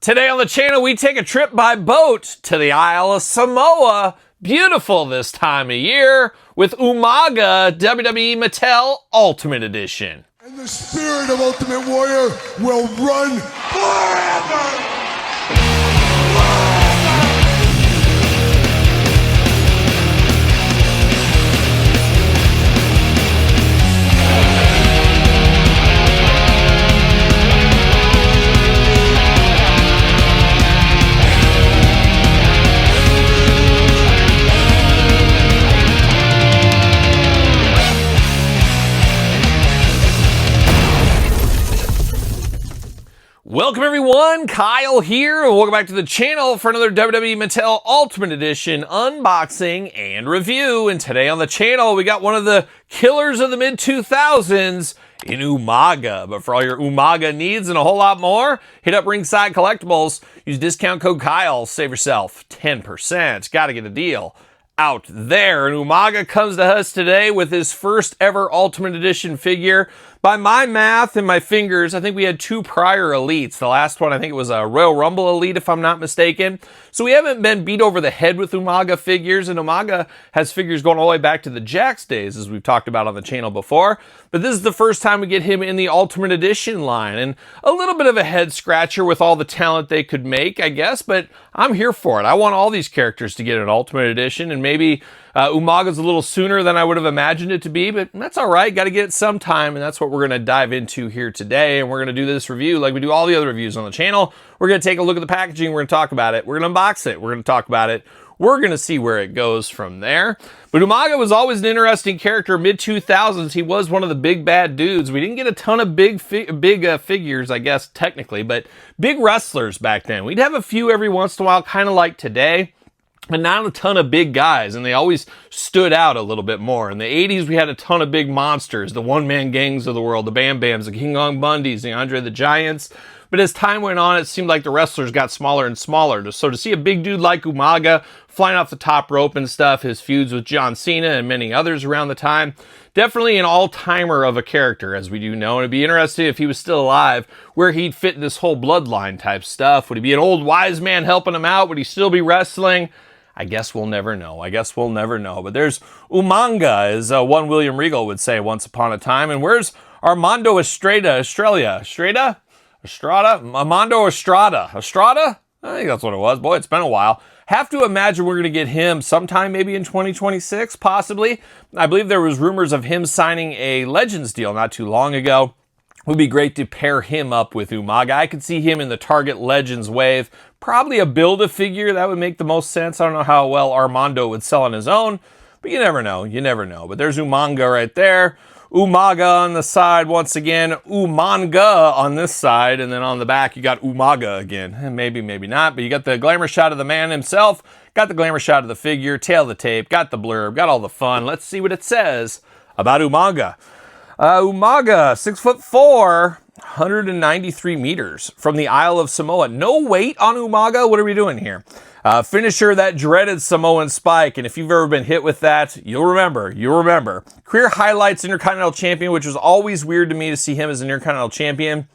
Today on the channel, we take a trip by boat to the Isle of Samoa. Beautiful this time of year with Umaga WWE Mattel Ultimate Edition. And the spirit of Ultimate Warrior will run forever! Welcome everyone, Kyle here, and welcome back to the channel for another WWE Mattel Ultimate Edition unboxing and review. And today on the channel, we got one of the killers of the mid-2000s in Umaga. But for all your Umaga needs and a whole lot more, hit up Ringside Collectibles, use discount code Kyle, save yourself 10%. Gotta get a deal out there. And Umaga comes to us today with his first ever Ultimate Edition figure. By my math and my fingers, I think we had two prior elites. The last one, I think it was a Royal Rumble elite, if I'm not mistaken. So we haven't been beat over the head with Umaga figures, and Umaga has figures going all the way back to the Jakks days, as we've talked about on the channel before. But this is the first time we get him in the Ultimate Edition line, and a little bit of a head scratcher with all the talent they could make, I guess, but I'm here for it. I want all these characters to get an Ultimate Edition, and maybe Umaga's a little sooner than I would have imagined it to be, but that's all right. Got to get it sometime, and that's what we're going to dive into here today. And we're going to do this review like we do all the other reviews on the channel. We're going to take a look at the packaging. We're going to talk about it. We're going to unbox it. We're going to talk about it. We're going to see where it goes from there. But Umaga was always an interesting character. Mid-2000s, he was one of the big bad dudes. We didn't get a ton of big figures, I guess, technically, but big wrestlers back then. We'd have a few every once in a while, kind of like today. But not a ton of big guys, and they always stood out a little bit more. In the 80s, we had a ton of big monsters, the one-man gangs of the world, the Bam Bams, the King Kong Bundys, the Andre the Giants. But as time went on, it seemed like the wrestlers got smaller and smaller. So to see a big dude like Umaga flying off the top rope and stuff, his feuds with John Cena and many others around the time, definitely an all-timer of a character, as we do know. And it'd be interesting if he was still alive, where he'd fit this whole bloodline type stuff. Would he be an old wise man helping him out? Would he still be wrestling? I guess we'll never know. But there's Umaga, as one William Regal would say once upon a time. And where's Armando Estrada? Armando Estrada? I think that's what it was. Boy, it's been a while. Have to imagine we're going to get him sometime maybe in 2026, possibly. I believe there was rumors of him signing a Legends deal not too long ago. It would be great to pair him up with Umaga. I could see him in the Target Legends wave. Probably a Build-A-Figure. That would make the most sense. I don't know how well Armando would sell on his own, but you never know. You never know. But there's Umaga right there. Umaga on the side once again. Umaga on this side. And then on the back, you got Umaga again. Maybe, maybe not. But you got the glamour shot of the man himself. Got the glamour shot of the figure. Tail of the tape. Got the blurb. Got all the fun. Let's see what it says about Umaga. Umaga, 6'4", 193 meters from the Isle of Samoa. No weight on Umaga. What are we doing here? Finisher, that dreaded Samoan spike. And if you've ever been hit with that, you'll remember. Career highlights, Intercontinental Champion, which was always weird to me to see him as an Intercontinental Champion.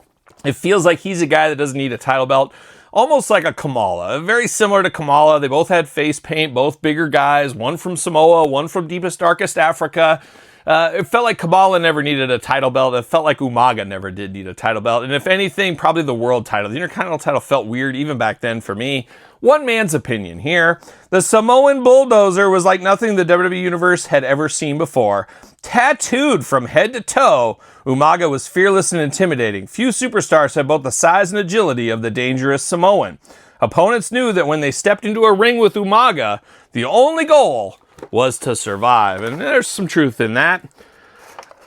It feels like he's a guy that doesn't need a title belt. Almost like a Kamala. Very similar to Kamala. They both had face paint, both bigger guys. One from Samoa, one from deepest, darkest Africa. It felt like Kamala never needed a title belt. It felt like Umaga never did need a title belt. And if anything, probably the world title. The Intercontinental title felt weird even back then for me. One man's opinion here. The Samoan Bulldozer was like nothing the WWE Universe had ever seen before. Tattooed from head to toe, Umaga was fearless and intimidating. Few superstars had both the size and agility of the dangerous Samoan. Opponents knew that when they stepped into a ring with Umaga, the only goal was to survive. And there's some truth in that.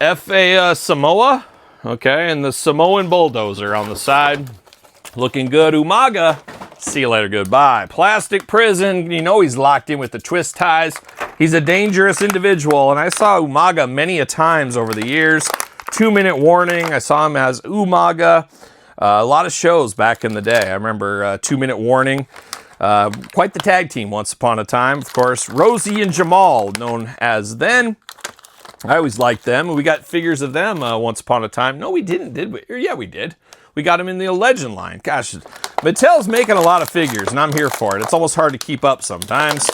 F.A. Samoa. Okay, and the Samoan Bulldozer on the side. Looking good. Umaga. See you later, goodbye. Plastic prison. You know he's locked in with the twist ties. He's a dangerous individual. And I saw Umaga many a times over the years. 2-minute warning. I saw him as Umaga. A lot of shows back in the day. I remember 2-minute warning. Quite the tag team once upon a time. Of course, Rosie and Jamal, known as then. I always liked them. We got figures of them once upon a time. No, we didn't, did we? Yeah, we did. we got him in the Legend line. Gosh, Mattel's making a lot of figures, and I'm here for it. It's almost hard to keep up sometimes,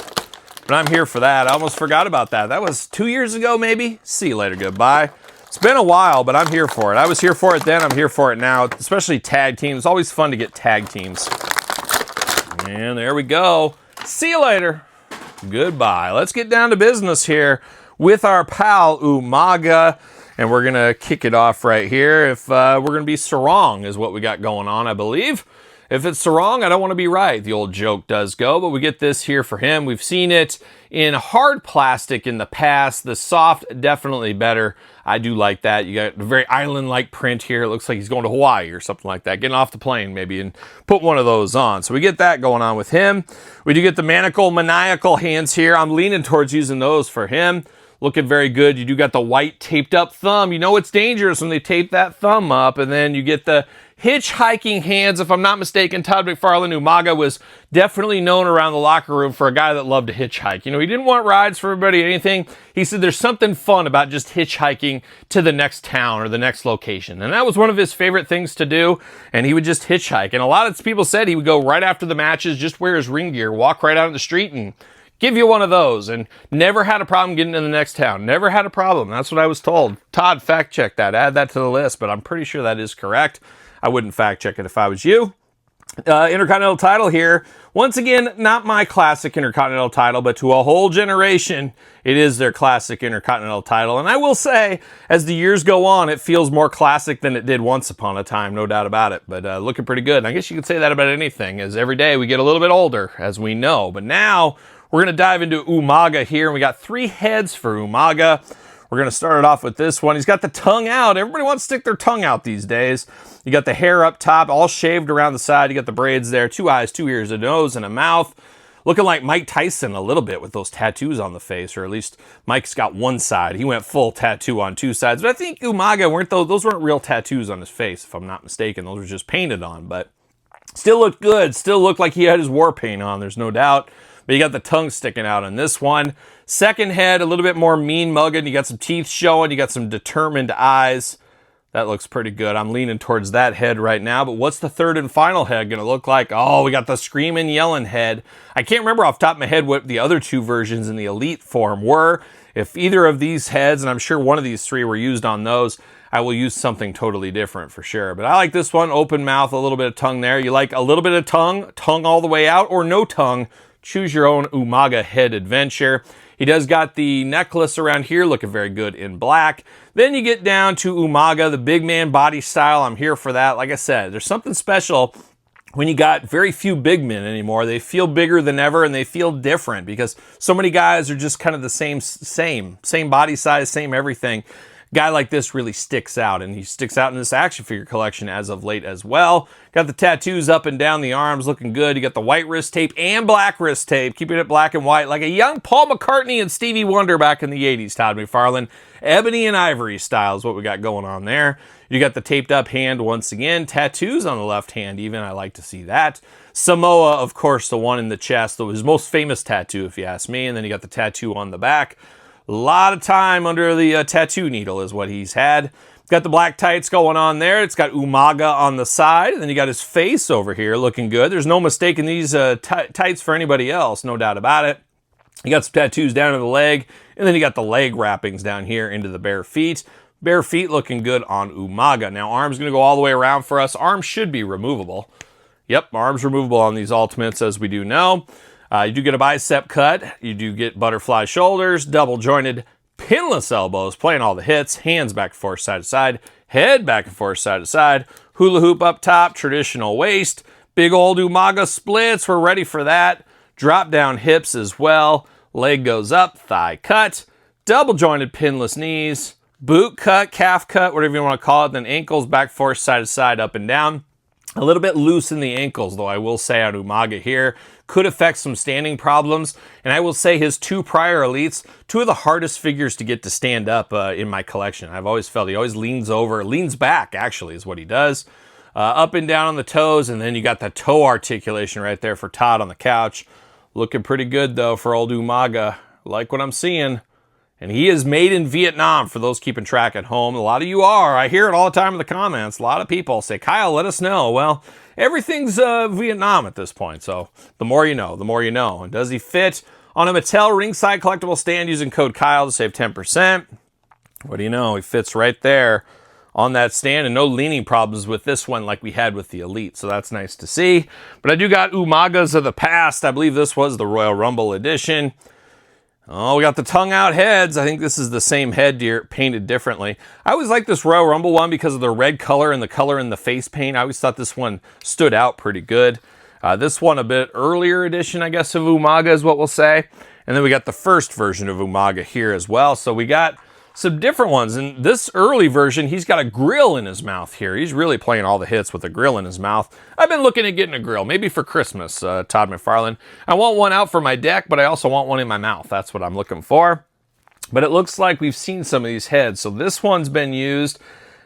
but I'm here for that. I almost forgot about that. That was 2 years ago, maybe? See you later, goodbye. It's been a while, but I'm here for it. I was here for it then, I'm here for it now, especially tag teams. It's always fun to get tag teams. And there we go. See you later. Goodbye. Let's get down to business here with our pal Umaga. And we're going to kick it off right here. If we're going to be sarong is what we got going on, I believe. If it's sarong, I don't want to be right. The old joke does go, but we get this here for him. We've seen it in hard plastic in the past. The soft, definitely better. I do like that. You got a very island-like print here. It looks like he's going to Hawaii or something like that. Getting off the plane maybe and put one of those on. So we get that going on with him. We do get the maniacal hands here. I'm leaning towards using those for him. Looking very good. You do got the white taped up thumb. You know it's dangerous when they tape that thumb up. And then you get the hitchhiking hands. If I'm not mistaken, Todd McFarlane Umaga was definitely known around the locker room for a guy that loved to hitchhike. You know, he didn't want rides for everybody or anything. He said there's something fun about just hitchhiking to the next town or the next location. And that was one of his favorite things to do. And he would just hitchhike. And a lot of people said he would go right after the matches, just wear his ring gear, walk right out in the street and give you one of those, and never had a problem getting to the next town. Never had a problem. That's what I was told. Todd, fact check that. Add that to the list, but I'm pretty sure that is correct. I wouldn't fact check it if I was you. Intercontinental title here. Once again, not my classic Intercontinental title, but to a whole generation, it is their classic Intercontinental title. And I will say, as the years go on, it feels more classic than it did once upon a time, no doubt about it. But looking pretty good. And I guess you could say that about anything, as every day we get a little bit older, as we know. But now we're going to dive into Umaga here, and we got 3 heads for Umaga. We're going to start it off with this one. He's got the tongue out. Everybody wants to stick their tongue out these days. You got the hair up top, all shaved around the side. You got the braids there, 2 eyes, 2 ears, a nose, and a mouth. Looking like Mike Tyson a little bit with those tattoos on the face, or at least Mike's got one side. He went full tattoo on 2 sides. But I think Umaga, those weren't real tattoos on his face, if I'm not mistaken. Those were just painted on, but still looked good. Still looked like he had his war paint on, there's no doubt. But you got the tongue sticking out on this one. Second head, a little bit more mean mugging. You got some teeth showing. You got some determined eyes. That looks pretty good. I'm leaning towards that head right now. But what's the third and final head going to look like? Oh, we got the screaming, yelling head. I can't remember off the top of my head what the other 2 versions in the Elite form were. If either of these heads, and I'm sure one of these 3 were used on those, I will use something totally different for sure. But I like this one. Open mouth, a little bit of tongue there. You like a little bit of tongue all the way out, or no tongue. Choose your own Umaga head adventure. He does got the necklace around here looking very good in black. Then you get down to Umaga, the big man body style. I'm here for that. Like I said, there's something special when you got very few big men anymore. They feel bigger than ever, and they feel different because so many guys are just kind of the same body size, same everything. Guy like this really sticks out, and he sticks out in this action figure collection as of late as well. Got the tattoos up and down the arms looking good. You got the white wrist tape and black wrist tape, keeping it black and white like a young Paul McCartney and Stevie Wonder back in the 80s, Todd McFarlane. Ebony and ivory style is what we got going on there. You got the taped up hand once again. Tattoos on the left hand even. I like to see that. Samoa, of course, the one in the chest, his most famous tattoo if you ask me. And then you got the tattoo on the back. A lot of time under the tattoo needle is what he's had. Got the black tights going on there. It's got Umaga on the side. And then you got his face over here looking good. There's no mistaking these tights for anybody else, no doubt about it. You got some tattoos down to the leg. And then you got the leg wrappings down here into the bare feet. Bare feet looking good on Umaga. Now arms going to go all the way around for us. Arms should be removable. Yep, arms removable on these Ultimates, as we do know. You do get a bicep cut. You do get butterfly shoulders, double jointed, pinless elbows, playing all the hits, hands back and forth, side to side, head back and forth, side to side, hula hoop up top, traditional waist, big old Umaga splits. We're ready for that. Drop down hips as well. Leg goes up, thigh cut, double jointed pinless knees, boot cut, calf cut, whatever you want to call it. Then ankles back, forth, side to side, up and down. A little bit loose in the ankles, though, I will say on Umaga here. Could affect some standing problems. And I will say his 2 prior Elites, 2 of the hardest figures to get to stand up in my collection. I've always felt he always leans back, actually, is what he does. Up and down on the toes, and then you got the toe articulation right there for Todd on the couch. Looking pretty good, though, for old Umaga. Like what I'm seeing. And he is made in Vietnam, for those keeping track at home. A lot of you are. I hear it all the time in the comments. A lot of people say, Kyle, let us know. Well, everything's Vietnam at this point. So the more you know, the more you know. And does he fit on a Mattel ringside collectible stand using code Kyle to save 10%? What do you know? He fits right there on that stand, and no leaning problems with this one like we had with the Elite. So that's nice to see. But I do got Umagas of the past. I believe this was the Royal Rumble edition. Oh, we got the tongue out heads. I think this is the same head deer painted differently. I always like this Royal Rumble one because of the red color and the color in the face paint. I always thought this one stood out pretty good. This one a bit earlier edition, I guess, of Umaga is what we'll say. And then we got the first version of Umaga here as well. So we got some different ones. In this early version, he's got a grill in his mouth here. He's really playing all the hits with a grill in his mouth. I've been looking at getting a grill, maybe for Christmas, Todd McFarlane. I want one out for my deck, but I also want one in my mouth. That's what I'm looking for. But it looks like we've seen some of these heads. So this one's been used,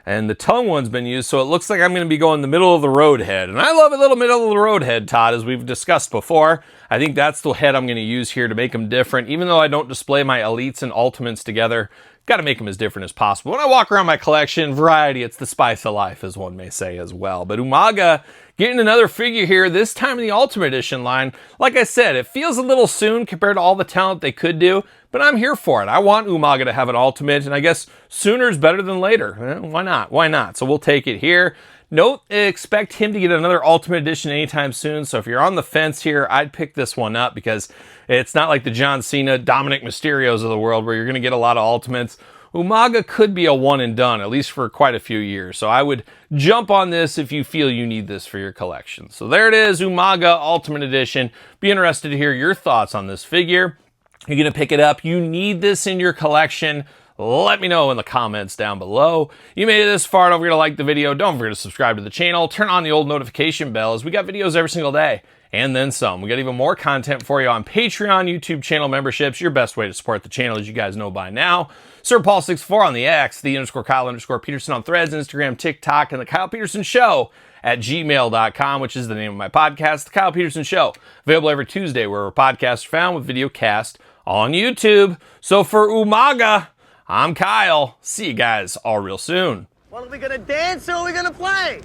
and the tongue one's been used. So it looks like I'm going to be going the middle of the road head. And I love a little middle of the road head, Todd, as we've discussed before. I think that's the head I'm going to use here to make them different. Even though I don't display my Elites and Ultimates together, got to make them as different as possible. When I walk around my collection, variety, it's the spice of life, as one may say as well. But Umaga getting another figure here, this time in the Ultimate Edition line. Like I said, it feels a little soon compared to all the talent they could do, but I'm here for it. I want Umaga to have an Ultimate, and I guess sooner is better than later. Why not? Why not? So we'll take it here. Don't expect him to get another Ultimate Edition anytime soon, so if you're on the fence here, I'd pick this one up because it's not like the John Cena, Dominic Mysterios of the world where you're going to get a lot of Ultimates. Umaga could be a one and done, at least for quite a few years. So I would jump on this if you feel you need this for your collection. So there it is, Umaga Ultimate Edition. Be interested to hear your thoughts on this figure. You're going to pick it up. You need this in your collection. Let me know in the comments down below. You made it this far, don't forget to like the video. Don't forget to subscribe to the channel. Turn on the old notification bell as we got videos every single day. And then some. We got even more content for you on Patreon, YouTube channel memberships. Your best way to support the channel, as you guys know by now. Sir Paul64 on the X, _Kyle_Peterson on Threads, Instagram, TikTok, and the Kyle Peterson Show at gmail.com, which is the name of my podcast, The Kyle Peterson Show. Available every Tuesday, where our podcasts are found, with video cast on YouTube. So for Umaga, I'm Kyle. See you guys all real soon. Well, are we gonna dance or are we gonna play?